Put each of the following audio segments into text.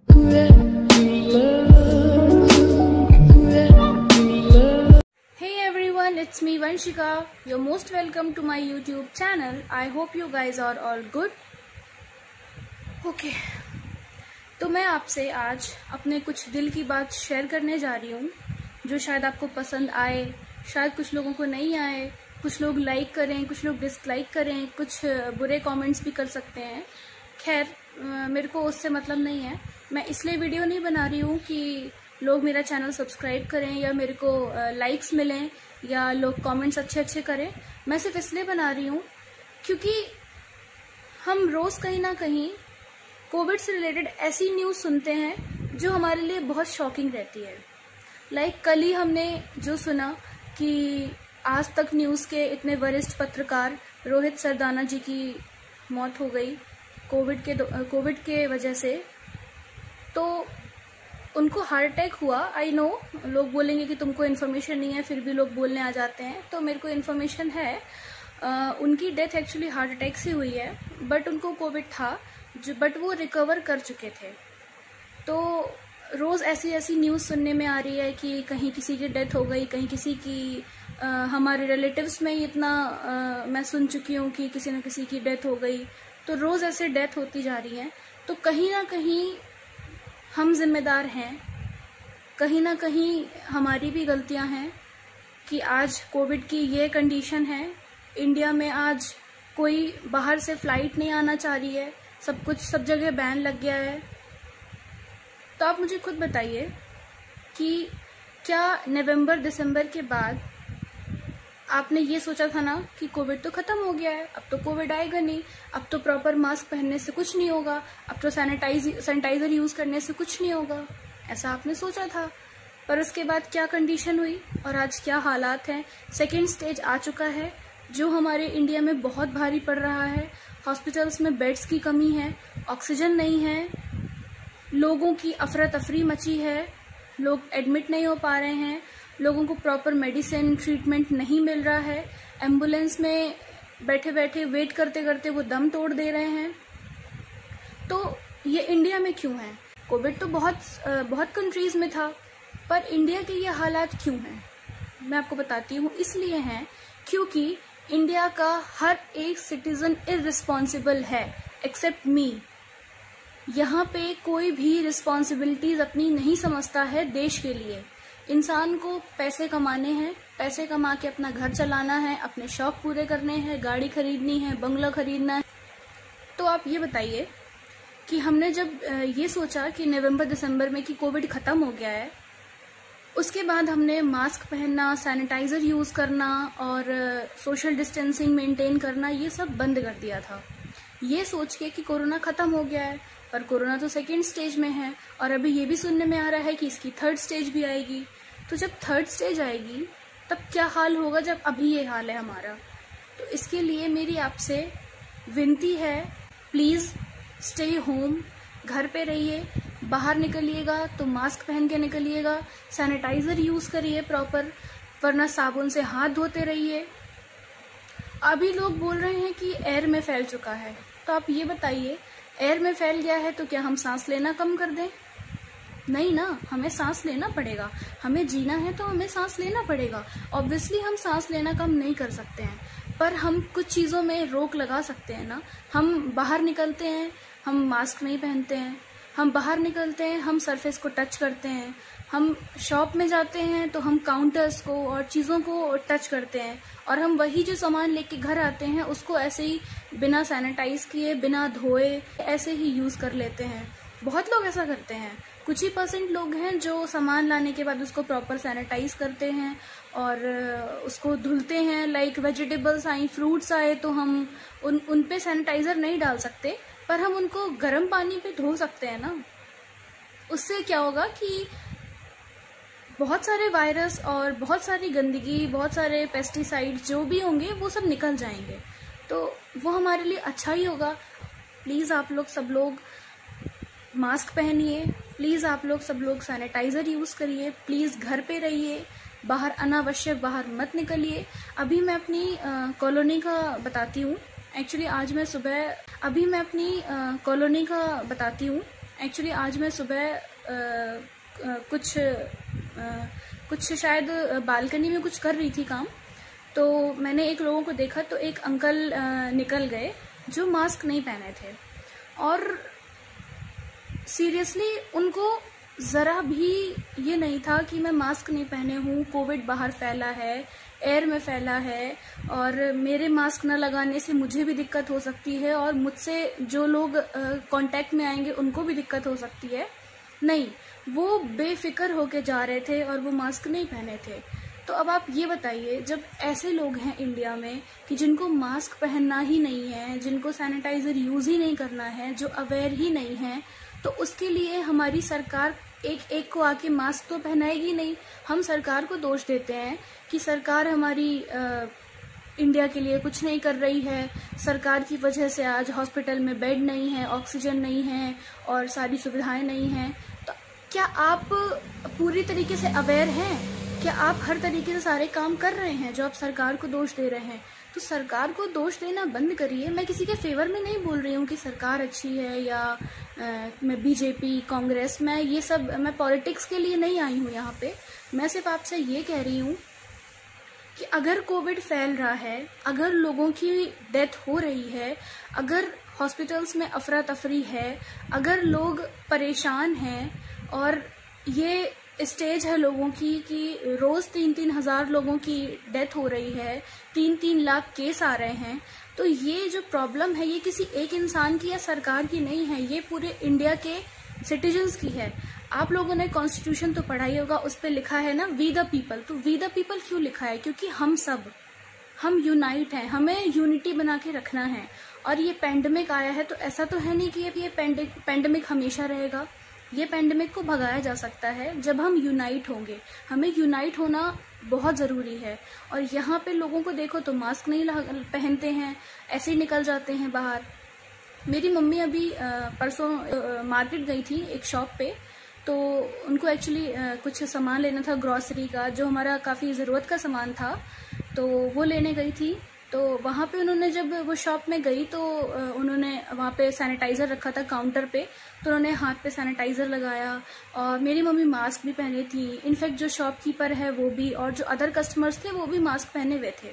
Hey everyone, it's me Vanshika. You're most welcome to my YouTube channel. I hope you guys are all good. Okay. तो मैं आपसे आज अपने कुछ दिल की बात शेयर करने जा रही हूँ जो शायद आपको पसंद आए, शायद कुछ लोगों को नहीं आए, कुछ लोग लाइक करें, कुछ लोग डिसलाइक करें, कुछ बुरे कमेंट्स भी कर सकते हैं। खैर, मेरे को उससे मतलब नहीं है। मैं इसलिए वीडियो नहीं बना रही हूँ कि लोग मेरा चैनल सब्सक्राइब करें या मेरे को लाइक्स मिलें या लोग कमेंट्स अच्छे करें। मैं सिर्फ इसलिए बना रही हूँ क्योंकि हम रोज कहीं ना कहीं कोविड से रिलेटेड ऐसी न्यूज़ सुनते हैं जो हमारे लिए बहुत शॉकिंग रहती है। लाइक कल ही हमने जो सुना कि आज तक न्यूज़ के इतने वरिष्ठ पत्रकार रोहित सरदाना जी की मौत हो गई कोविड के वजह से। तो उनको हार्ट अटैक हुआ। आई नो लोग बोलेंगे कि तुमको इन्फॉर्मेशन नहीं है, फिर भी लोग बोलने आ जाते हैं। तो मेरे को इन्फॉर्मेशन है। उनकी डेथ एक्चुअली हार्ट अटैक से हुई है, बट उनको कोविड था बट वो रिकवर कर चुके थे। तो रोज़ ऐसी न्यूज़ सुनने में आ रही है कि कहीं किसी की डेथ हो गई, कहीं किसी की हमारे रिलेटिव्स में ही इतना मैं सुन चुकी हूँ कि किसी न किसी की डेथ हो गई। तो रोज़ ऐसे डेथ होती जा रही है। तो कहीं ना कहीं हम जिम्मेदार हैं, कहीं ना कहीं हमारी भी गलतियां हैं कि आज कोविड की ये कंडीशन है। इंडिया में आज कोई बाहर से फ्लाइट नहीं आना चाह रही है, सब जगह बैन लग गया है। तो आप मुझे खुद बताइए कि क्या नवंबर दिसंबर के बाद आपने ये सोचा था ना कि कोविड तो खत्म हो गया है, अब तो कोविड आएगा नहीं, अब तो प्रॉपर मास्क पहनने से कुछ नहीं होगा, अब तो सैनिटाइजर यूज करने से कुछ नहीं होगा, ऐसा आपने सोचा था। पर उसके बाद क्या कंडीशन हुई और आज क्या हालात हैं। सेकेंड स्टेज आ चुका है जो हमारे इंडिया में बहुत भारी पड़ रहा है। हॉस्पिटल्स में बेड्स की कमी है, ऑक्सीजन नहीं है, लोगों की अफरा तफरी मची है, लोग एडमिट नहीं हो पा रहे हैं, लोगों को प्रॉपर मेडिसिन ट्रीटमेंट नहीं मिल रहा है, एम्बुलेंस में बैठे बैठे वेट करते करते वो दम तोड़ दे रहे हैं। तो ये इंडिया में क्यों है? कोविड तो बहुत कंट्रीज में था, पर इंडिया के ये हालात क्यों हैं? मैं आपको बताती हूँ। इसलिए हैं क्योंकि इंडिया का हर एक सिटीजन इररिस्पॉन्सिबल है एक्सेप्ट मी। यहाँ पे कोई भी रिस्पॉन्सिबिलिटीज अपनी नहीं समझता है देश के लिए। इंसान को पैसे कमाने हैं, पैसे कमा के अपना घर चलाना है, अपने शौक पूरे करने हैं, गाड़ी खरीदनी है, बंगला खरीदना है। तो आप ये बताइए कि हमने जब ये सोचा कि नवंबर दिसंबर में कि कोविड खत्म हो गया है, उसके बाद हमने मास्क पहनना, सैनिटाइजर यूज करना और सोशल डिस्टेंसिंग मेंटेन करना ये सब बंद कर दिया था, ये सोच के कि कोरोना खत्म हो गया है। पर कोरोना तो सेकेंड स्टेज में है और अभी ये भी सुनने में आ रहा है कि इसकी थर्ड स्टेज भी आएगी। तो जब थर्ड स्टेज आएगी तब क्या हाल होगा जब अभी ये हाल है हमारा। तो इसके लिए मेरी आपसे विनती है, प्लीज स्टे होम, घर पे रहिए। बाहर निकलिएगा तो मास्क पहन के निकलिएगा, सैनिटाइजर यूज करिए प्रॉपर, वरना साबुन से हाथ धोते रहिए। अभी लोग बोल रहे हैं कि एयर में फैल चुका है। तो आप ये बताइए, एयर में फैल गया है तो क्या हम सांस लेना कम कर दें? नहीं ना, हमें सांस लेना पड़ेगा। हमें जीना है तो हमें सांस लेना पड़ेगा। ऑब्वियसली हम सांस लेना कम नहीं कर सकते हैं, पर हम कुछ चीज़ों में रोक लगा सकते हैं ना। हम बाहर निकलते हैं, हम मास्क नहीं पहनते हैं, हम बाहर निकलते हैं, हम सरफेस को टच करते हैं, हम शॉप में जाते हैं तो हम काउंटर्स को और चीज़ों को टच करते हैं, और हम वही जो सामान लेके घर आते हैं उसको ऐसे ही बिना सैनिटाइज किए, बिना धोए ऐसे ही यूज़ कर लेते हैं। बहुत लोग ऐसा करते हैं। कुछ ही % लोग हैं जो सामान लाने के बाद उसको प्रॉपर सैनिटाइज करते हैं और उसको धुलते हैं। लाइक वेजिटेबल्स आई, फ्रूट्स आए तो हम उन पे सैनिटाइजर नहीं डाल सकते, पर हम उनको गर्म पानी पे धो सकते हैं ना। उससे क्या होगा कि बहुत सारे वायरस और बहुत सारी गंदगी, बहुत सारे पेस्टिसाइड्स जो भी होंगे वो सब निकल जाएंगे, तो वो हमारे लिए अच्छा ही होगा। प्लीज़ आप लोग सब लोग मास्क पहनिए, प्लीज़ आप लोग सब लोग सैनिटाइज़र यूज़ करिए, प्लीज़ घर पे रहिए, बाहर अनावश्यक बाहर मत निकलिए। अभी मैं अपनी कॉलोनी का बताती हूँ। एक्चुअली आज मैं सुबह अभी मैं अपनी कॉलोनी का बताती हूँ। एक्चुअली आज मैं सुबह कुछ शायद बालकनी में कुछ कर रही थी काम, तो मैंने एक लोगों को देखा, तो एक अंकल निकल गए जो मास्क नहीं पहने थे, और सीरियसली उनको ज़रा भी ये नहीं था कि मैं मास्क नहीं पहने हूँ, कोविड बाहर फैला है, एयर में फैला है, और मेरे मास्क न लगाने से मुझे भी दिक्कत हो सकती है और मुझसे जो लोग कांटेक्ट में आएंगे उनको भी दिक्कत हो सकती है। नहीं, वो बेफिक्र होके जा रहे थे और वो मास्क नहीं पहने थे। तो अब आप ये बताइए, जब ऐसे लोग हैं इंडिया में कि जिनको मास्क पहनना ही नहीं है, जिनको सैनिटाइजर यूज ही नहीं करना है, जो अवेयर ही नहीं है, तो उसके लिए हमारी सरकार एक एक को आके मास्क तो पहनाएगी नहीं। हम सरकार को दोष देते हैं कि सरकार हमारी इंडिया के लिए कुछ नहीं कर रही है, सरकार की वजह से आज हॉस्पिटल में बेड नहीं है, ऑक्सीजन नहीं है और सारी सुविधाएं नहीं हैं। तो क्या आप पूरी तरीके से अवेयर हैं? क्या आप हर तरीके से सारे काम कर रहे हैं जो आप सरकार को दोष दे रहे हैं? तो सरकार को दोष देना बंद करिए। मैं किसी के फेवर में नहीं बोल रही हूँ कि सरकार अच्छी है या मैं बीजेपी, कांग्रेस, मैं पॉलिटिक्स के लिए नहीं आई हूँ यहाँ पे। मैं सिर्फ आपसे ये कह रही हूँ कि अगर कोविड फैल रहा है, अगर लोगों की डेथ हो रही है, अगर हॉस्पिटल्स में अफरा तफरी है, अगर लोग परेशान हैं और ये स्टेज है लोगों की कि रोज 3-3 हजार लोगों की डेथ हो रही है, 3-3 लाख केस आ रहे हैं, तो ये जो प्रॉब्लम है ये किसी एक इंसान की या सरकार की नहीं है, ये पूरे इंडिया के सिटीजन्स की है। आप लोगों ने कॉन्स्टिट्यूशन तो पढ़ा ही होगा, उस पर लिखा है ना वी द पीपल। तो वी द पीपल क्यों लिखा है? क्योंकि हम यूनाइट हैं, हमें यूनिटी बना के रखना है। और ये पेंडेमिक आया है तो ऐसा तो है नहीं कि ये पेंडेमिक हमेशा रहेगा। ये पेंडेमिक को भगाया जा सकता है जब हम यूनाइट होंगे। हमें यूनाइट होना बहुत ज़रूरी है। और यहाँ पे लोगों को देखो तो मास्क नहीं पहनते हैं, ऐसे ही निकल जाते हैं बाहर। मेरी मम्मी अभी परसों मार्केट गई थी एक शॉप पे, तो उनको एक्चुअली कुछ सामान लेना था ग्रॉसरी का, जो हमारा काफ़ी ज़रूरत का सामान था, तो वो लेने गई थी। तो वहाँ पे उन्होंने, जब वो शॉप में गई तो उन्होंने वहाँ पे सैनिटाइज़र रखा था काउंटर पे, तो उन्होंने हाथ पे सैनिटाइज़र लगाया और मेरी मम्मी मास्क भी पहनी थी। इनफैक्ट जो शॉपकीपर है वो भी, और जो अदर कस्टमर्स थे वो भी मास्क पहने हुए थे।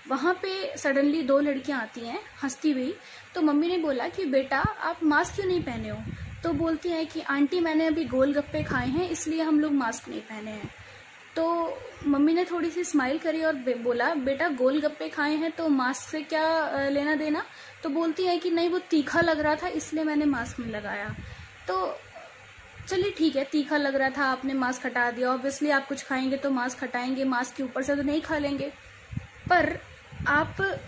वहाँ पे सडनली 2 लड़कियाँ आती हैं हंसती हुई, तो मम्मी ने बोला कि बेटा आप मास्क क्यों नहीं पहने हो? तो बोलती हैं कि आंटी मैंने अभी गोलगप्पे खाए हैं इसलिए हम लोग मास्क नहीं पहने हैं। तो मम्मी ने थोड़ी सी स्माइल करी और बोला बेटा गोलगप्पे खाए हैं तो मास्क से क्या लेना देना? तो बोलती है कि नहीं वो तीखा लग रहा था इसलिए मैंने मास्क नहीं लगाया। तो चलिए ठीक है, तीखा लग रहा था आपने मास्क हटा दिया, ऑब्वियसली आप कुछ खाएंगे तो मास्क हटाएंगे, मास्क के ऊपर से तो नहीं खा लेंगे। पर आप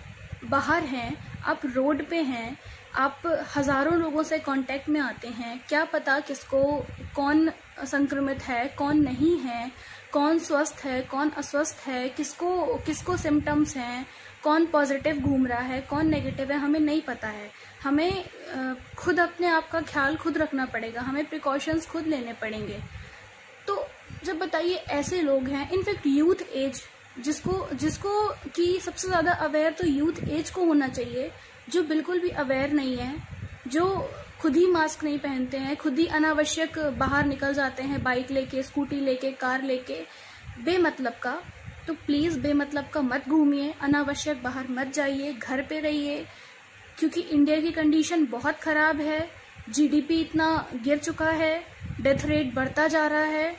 बाहर हैं, आप रोड पे हैं, आप हजारों लोगों से कांटेक्ट में आते हैं, क्या पता किसको कौन संक्रमित है कौन नहीं है, कौन स्वस्थ है कौन अस्वस्थ है, किसको सिम्टम्स हैं, कौन पॉजिटिव घूम रहा है कौन नेगेटिव है, हमें नहीं पता है। हमें खुद अपने आप का ख्याल खुद रखना पड़ेगा, हमें प्रिकॉशंस खुद लेने पड़ेंगे। तो जब बताइए ऐसे लोग हैं, इनफैक्ट यूथ एज, जिसको कि सबसे ज़्यादा अवेयर तो यूथ एज को होना चाहिए, जो बिल्कुल भी अवेयर नहीं है, जो खुद ही मास्क नहीं पहनते हैं, खुद ही अनावश्यक बाहर निकल जाते हैं बाइक लेके, स्कूटी लेके, कार लेके, बेमतलब का। तो प्लीज़ बेमतलब का मत घूमिए, अनावश्यक बाहर मत जाइए, घर पे रहिए, क्योंकि इंडिया की कंडीशन बहुत ख़राब है। जीडीपी इतना गिर चुका है, डेथ रेट बढ़ता जा रहा है,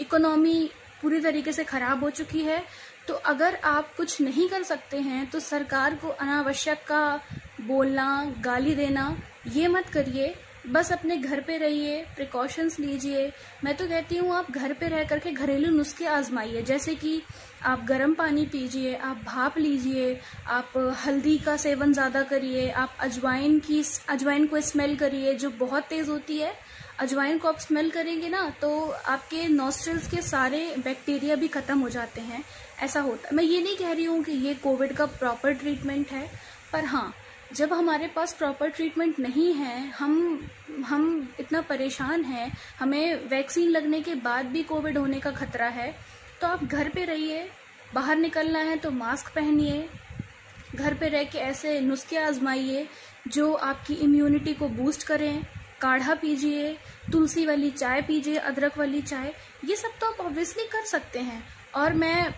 इकोनॉमी पूरी तरीके से ख़राब हो चुकी है। तो अगर आप कुछ नहीं कर सकते हैं तो सरकार को अनावश्यक का बोलना, गाली देना ये मत करिए, बस अपने घर पे रहिए, प्रिकॉशंस लीजिए। मैं तो कहती हूँ आप घर पे रह करके घरेलू नुस्खे आजमाइए, जैसे कि आप गर्म पानी पीजिए, आप भाप लीजिए, आप हल्दी का सेवन ज़्यादा करिए, आप अजवाइन को स्मेल करिए जो बहुत तेज़ होती है। अजवाइन को आप स्मेल करेंगे ना तो आपके नॉस्ट्रल्स के सारे बैक्टीरिया भी खत्म हो जाते हैं, ऐसा होता है। मैं ये नहीं कह रही हूँ कि ये कोविड का प्रॉपर ट्रीटमेंट है, पर हाँ, जब हमारे पास प्रॉपर ट्रीटमेंट नहीं है, हम इतना परेशान हैं, हमें वैक्सीन लगने के बाद भी कोविड होने का खतरा है, तो आप घर पे रहिए। बाहर निकलना है तो मास्क पहनिए, घर पे रह के ऐसे नुस्खे आजमाइए जो आपकी इम्यूनिटी को बूस्ट करें, काढ़ा पीजिए, तुलसी वाली चाय पीजिए, अदरक वाली चाय, ये सब तो आप ऑब्वियसली कर सकते हैं। और मैं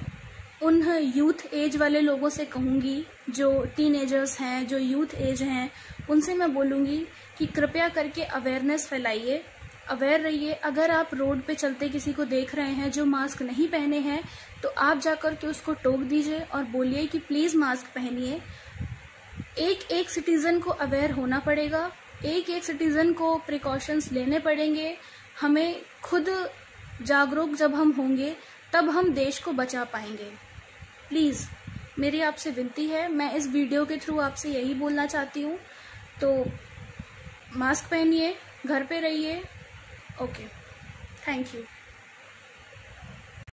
उन यूथ एज वाले लोगों से कहूँगी, जो टीनेजर्स हैं, जो यूथ एज हैं, उनसे मैं बोलूँगी कि कृपया करके अवेयरनेस फैलाइए, अवेयर रहिए। अगर आप रोड पे चलते किसी को देख रहे हैं जो मास्क नहीं पहने हैं, तो आप जाकर के उसको टोक दीजिए और बोलिए कि प्लीज़ मास्क पहनिए। एक एक सिटीज़न को अवेयर होना पड़ेगा, एक एक सिटीज़न को प्रिकॉशंस लेने पड़ेंगे। हमें खुद जागरूक जब हम होंगे तब हम देश को बचा पाएंगे। प्लीज़ मेरी आपसे विनती है, मैं इस वीडियो के थ्रू आपसे यही बोलना चाहती हूँ। तो मास्क पहनिए, घर पे रहिए। Okay, thank you.